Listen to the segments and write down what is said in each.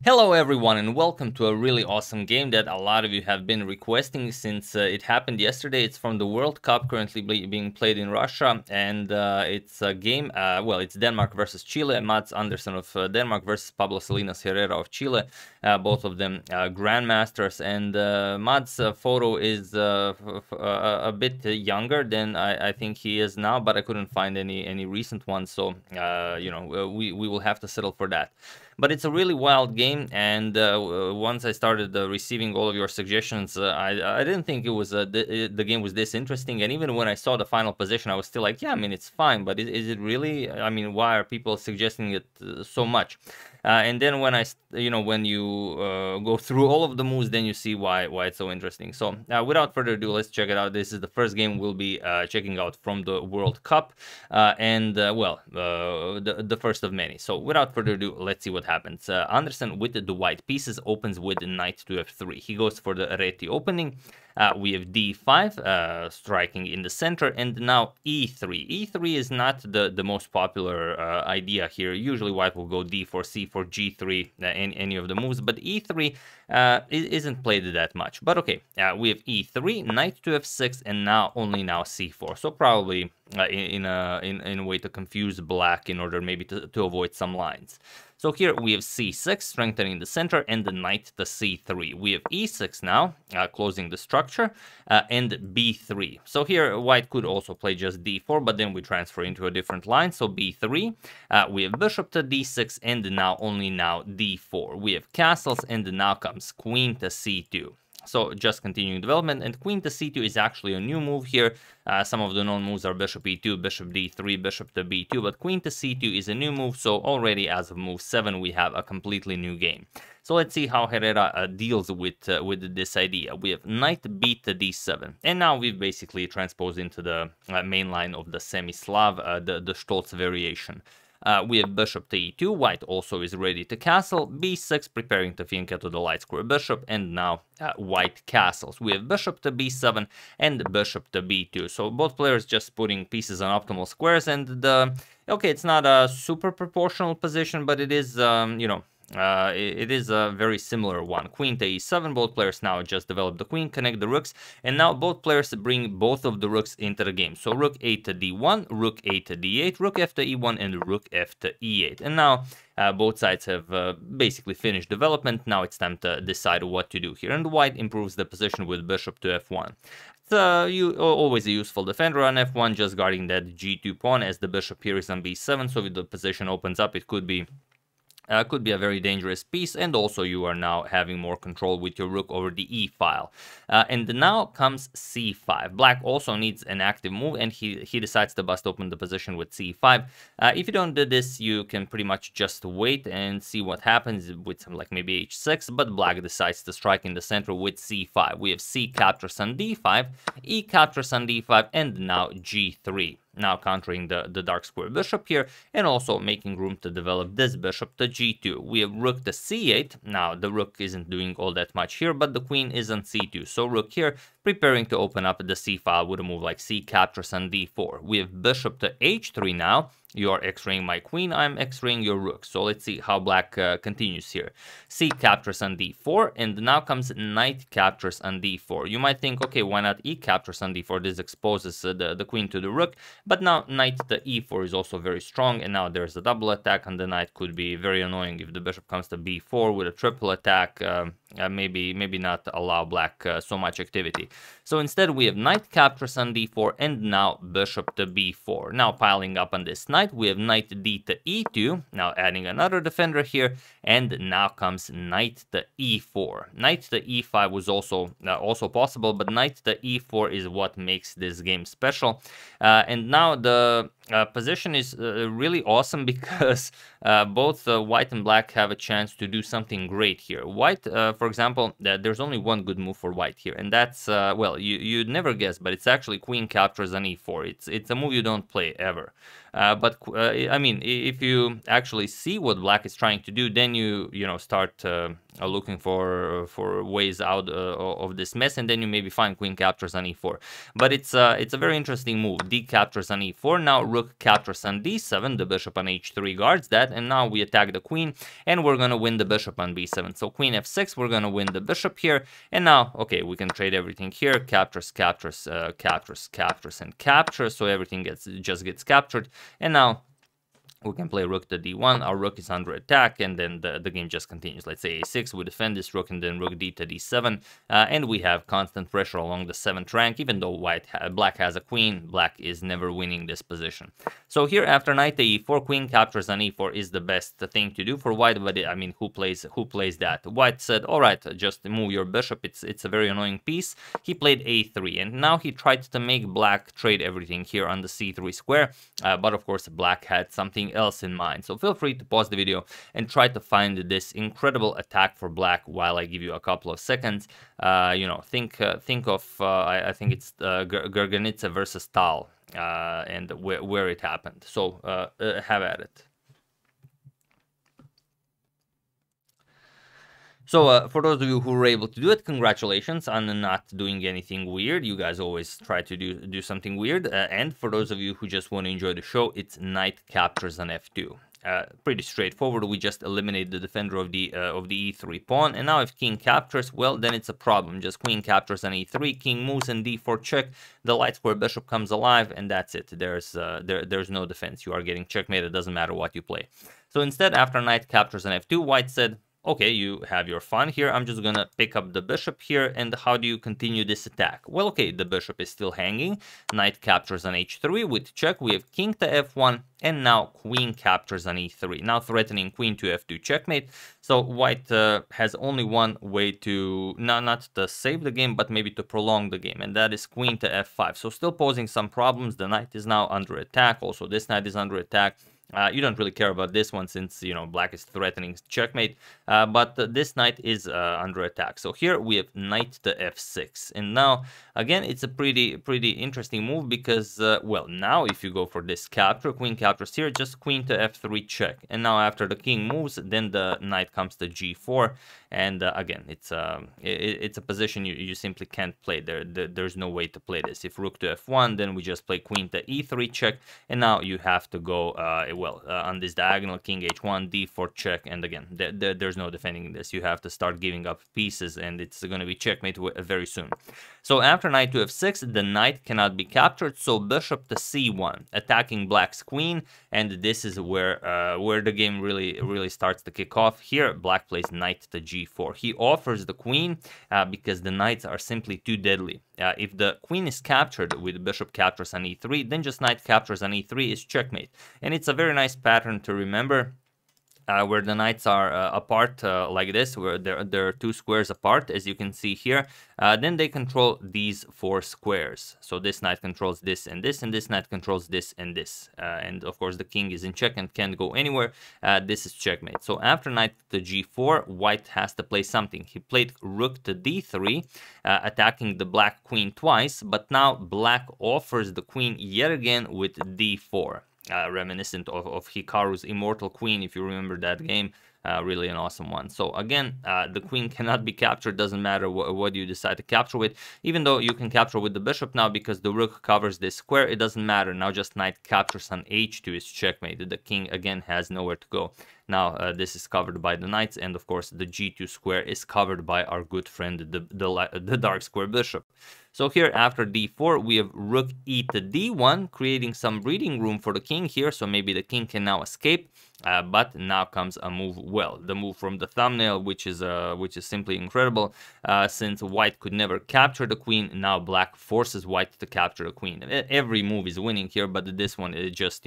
Hello everyone and welcome to a really awesome game that a lot of you have been requesting since it happened yesterday. It's from the World Cup currently being played in Russia, and it's a game, it's Denmark versus Chile. Mads Andersen of Denmark versus Pablo Salinas Herrera of Chile, both of them grandmasters, and Mads' photo is a bit younger than I think he is now, but I couldn't find any recent ones, so we will have to settle for that. But it's a really wild game, and once I started receiving all of your suggestions, I didn't think it was the game was this interesting. And even when I saw the final position, I was still like, yeah, I mean, it's fine, but is it really? I mean, why are people suggesting it so much? And then when you go through all of the moves, then you see why it's so interesting. So without further ado, let's check it out. This is the first game we'll be checking out from the World Cup, the first of many. So without further ado, let's see what happens. Andersen with the white pieces opens with knight to f3. He goes for the Reti opening. We have d5 striking in the center, and now e3. E3 is not the most popular idea here. Usually white will go d4, c4, g3, any of the moves, but e3 isn't played that much. But okay, we have e3, knight to f6, and now c4. So probably in a way to confuse black in order maybe to avoid some lines. So here we have c6, strengthening the center, and the knight to c3. We have e6 now, closing the structure, and b3. So here white could also play just d4, but then we transfer into a different line. So b3, we have bishop to d6, and now d4. We have castles, and now comes queen to c2. So just continuing development, and queen to c2 is actually a new move here. Some of the known moves are bishop e2, bishop d3, bishop to b2, but queen to c2 is a new move, so already as of move 7 we have a completely new game. So let's see how Herrera deals with this idea. We have knight b to d7, and now we've basically transposed into the main line of the semi-Slav, the Stolz variation. We have bishop to e2, white also is ready to castle, b6 preparing to finca to the light square bishop, and now white castles. We have bishop to b7 and bishop to b2, so both players just putting pieces on optimal squares, and okay, it's not a super proportional position, but it is, it is a very similar one. Queen to e7, both players now just develop the queen, connect the rooks, and now both players bring both of the rooks into the game. So rook a to d1, rook a to d8, rook f to e1, and rook f to e8. And now both sides have basically finished development. Now it's time to decide what to do here. And white improves the position with bishop to f1. It's always a useful defender on f1, just guarding that g2 pawn as the bishop here is on b7. So if the position opens up, it could be a very dangerous piece, and also you are now having more control with your rook over the e file. And now comes c5. Black also needs an active move, and he decides to bust open the position with c5. If you don't do this, you can pretty much just wait and see what happens with some like maybe h6, but black decides to strike in the center with c5. We have c captures on d5, e captures on d5, and now g3. Now countering the dark square bishop here, and also making room to develop this bishop to g2. We have rook to c8. Now the rook isn't doing all that much here, but the queen is on c2. So rook here, preparing to open up the c file with a move like c captures on d4. We have bishop to h3 now. You are x-raying my queen, I'm x-raying your rook. So let's see how black continues here. C captures on d4, and now comes knight captures on d4. You might think, okay, why not e captures on d4? This exposes the queen to the rook, but now knight to e4 is also very strong, and now there's a double attack on the knight. Could be very annoying if the bishop comes to b4 with a triple attack. Maybe not allow black so much activity. So instead we have knight captures on d4, and now bishop to b4. Now piling up on this knight, we have knight d to e2, now adding another defender here, and now comes knight to e4. Knight to e5 was also possible, but knight to e4 is what makes this game special. And now the position is really awesome because both white and black have a chance to do something great here. White, for example, there's only one good move for white here, and that's, well, you'd never guess, but it's actually queen captures on e4. It's a move you don't play ever. I mean, if you actually see what black is trying to do, then you start looking for ways out of this mess, and then you maybe find queen captures on e4. But it's a very interesting move. D captures on e4. Now rook captures on d7. The bishop on h3 guards that, and now we attack the queen, and we're gonna win the bishop on b7. So queen f6, we're gonna win the bishop here, and now okay, we can trade everything here. Captures, captures, captures, captures, and captures. So everything just gets captured, and now we can play rook to d1. Our rook is under attack, and then the game just continues. Let's say a6, we defend this rook, and then rook d to d7, and we have constant pressure along the 7th rank. Even though black has a queen, black is never winning this position. So here, after knight to e4, queen captures on e4 is the best thing to do for white. But I mean, who plays that? White said, all right, just move your bishop. It's a very annoying piece. He played a3, and now he tried to make black trade everything here on the c3 square. But of course, black had something else in mind. So feel free to pause the video and try to find this incredible attack for black while I give you a couple of seconds. Think of I think it's Gergenitsa versus Tal, and where it happened. So have at it. So for those of you who were able to do it, congratulations on not doing anything weird. You guys always try to do something weird. And for those of you who just want to enjoy the show, it's knight captures on f2. Pretty straightforward. We just eliminate the defender of the e3 pawn, and now if king captures, well, then it's a problem. Just queen captures on e3, king moves, and d4 check. The light square bishop comes alive, and that's it. There's no defense. You are getting checkmate. It doesn't matter what you play. So instead, after knight captures on f2, white said, okay, you have your fun here. I'm just gonna pick up the bishop here, and how do you continue this attack? Well, okay, the bishop is still hanging. Knight captures on h3 with check. We have king to f1, and now queen captures on e3. Now threatening queen to f2 checkmate. So white has only one way to, not to save the game, but maybe to prolong the game, and that is queen to f5. So still posing some problems. The knight is now under attack. Also, this knight is under attack. You don't really care about this one since, black is threatening checkmate, but this knight is under attack. So here we have knight to f6. And now, again, it's a pretty interesting move because, well, now if you go for this capture, queen captures here, just queen to f3 check. And now after the king moves, then the knight comes to g4. And again, it's a position you simply can't play. There's no way to play this. If rook to f1, then we just play queen to e3 check. And now you have to go on this diagonal, king h1, d4 check, and again, there's no defending this. You have to start giving up pieces, and it's going to be checkmate very soon. So after knight to f6, the knight cannot be captured, so bishop to c1, attacking black's queen, and this is where the game really starts to kick off. Here, black plays knight to g4. He offers the queen because the knights are simply too deadly. If the queen is captured with bishop captures on e3, then just knight captures on e3 is checkmate. And it's a very nice pattern to remember. Where the knights are apart like this, where there are two squares apart, as you can see here, then they control these 4 squares. So this knight controls this, and this knight controls this and this. And of course, the king is in check and can't go anywhere. This is checkmate. So after knight to g4, white has to play something. He played rook to d3, attacking the black queen twice, but now black offers the queen yet again with d4. Reminiscent of Hikaru's Immortal Queen, if you remember that game. Really an awesome one. So again, the queen cannot be captured. Doesn't matter what you decide to capture with, even though you can capture with the bishop now because the rook covers this square. It doesn't matter. Now just knight captures on h2 is checkmate. The king again has nowhere to go. Now this is covered by the knights, and of course the g2 square is covered by our good friend the dark square bishop. So here after d4 we have rook e to d1, creating some breathing room for the king here. So maybe the king can now escape. But now comes a move, well, the move from the thumbnail, which is simply incredible. Since white could never capture the queen, now black forces white to capture the queen. Every move is winning here, but this one is just,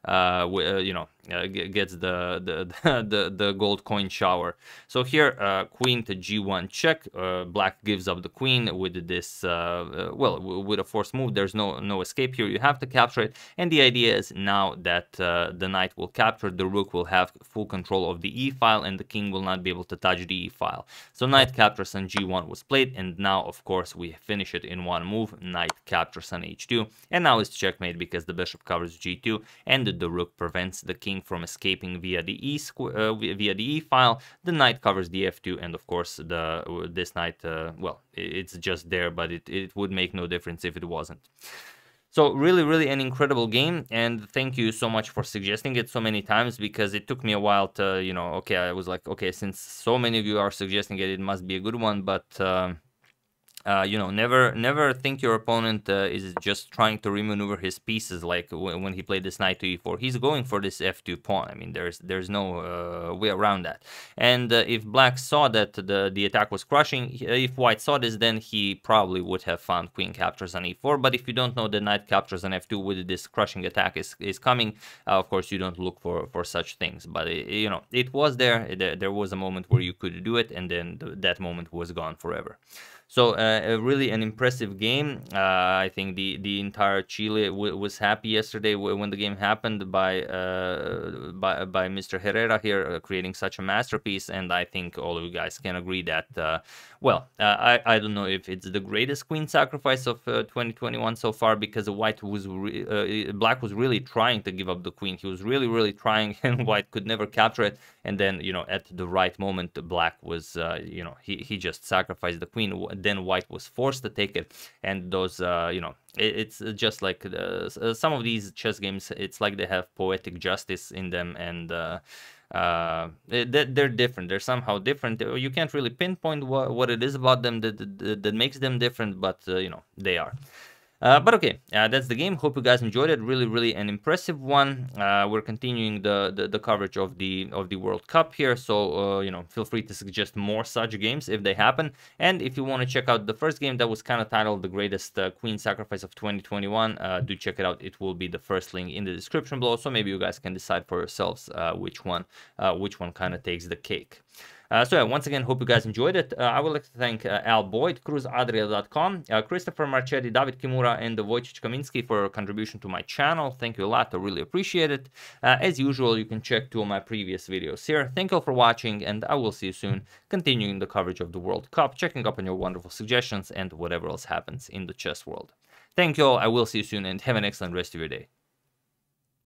gets the gold coin shower. So here, queen to g1 check. Black gives up the queen with this, with a forced move. There's no escape here. You have to capture it. And the idea is now that the knight will capture, the rook will have full control of the e file, and the king will not be able to touch the e file. So knight captures on g1 was played, and now, of course, we finish it in one move. Knight captures on h2, and now it's checkmate because the bishop covers g2, and the rook prevents the king from escaping via the e file. The knight covers the f2, and of course this knight, it's just there, but it would make no difference if it wasn't. So really an incredible game, and thank you so much for suggesting it so many times, because it took me a while to, okay, I was like, okay, since so many of you are suggesting it, it must be a good one, but never think your opponent is just trying to remaneuver his pieces. Like when he played this knight to e4, he's going for this f2 pawn. I mean, there's no way around that. And if black saw that the attack was crushing, if white saw this, then he probably would have found queen captures on e4. But if you don't know that knight captures on f2 with this crushing attack is coming, of course you don't look for such things. But it was there. There was a moment where you could do it, and then that moment was gone forever. So really an impressive game. I think the entire Chile was happy yesterday when the game happened by Mr. Herrera here creating such a masterpiece, and I think all of you guys can agree that I don't know if it's the greatest queen sacrifice of 2021 so far, because black was really trying to give up the queen. He was really trying, and white could never capture it. And then at the right moment, black was he just sacrificed the queen. Then white was forced to take it, and those it's just like some of these chess games, it's like they have poetic justice in them, and they're different. They're somehow different. You can't really pinpoint what it is about them that makes them different, but they are. But okay, that's the game. Hope you guys enjoyed it. Really an impressive one. We're continuing the coverage of the World Cup here, so feel free to suggest more such games if they happen. And if you want to check out the first game that was kind of titled "The Greatest Queen Sacrifice of 2021," do check it out. It will be the first link in the description below, so maybe you guys can decide for yourselves which one kind of takes the cake. So yeah, once again, hope you guys enjoyed it. I would like to thank Al Boyd, cruzadria.com, Christopher Marchetti, David Kimura, and Wojciech Kamiński for your contribution to my channel. Thank you a lot. I really appreciate it. As usual, you can check 2 of my previous videos here. Thank you all for watching, and I will see you soon, continuing the coverage of the World Cup, checking up on your wonderful suggestions, and whatever else happens in the chess world. Thank you all. I will see you soon, and have an excellent rest of your day.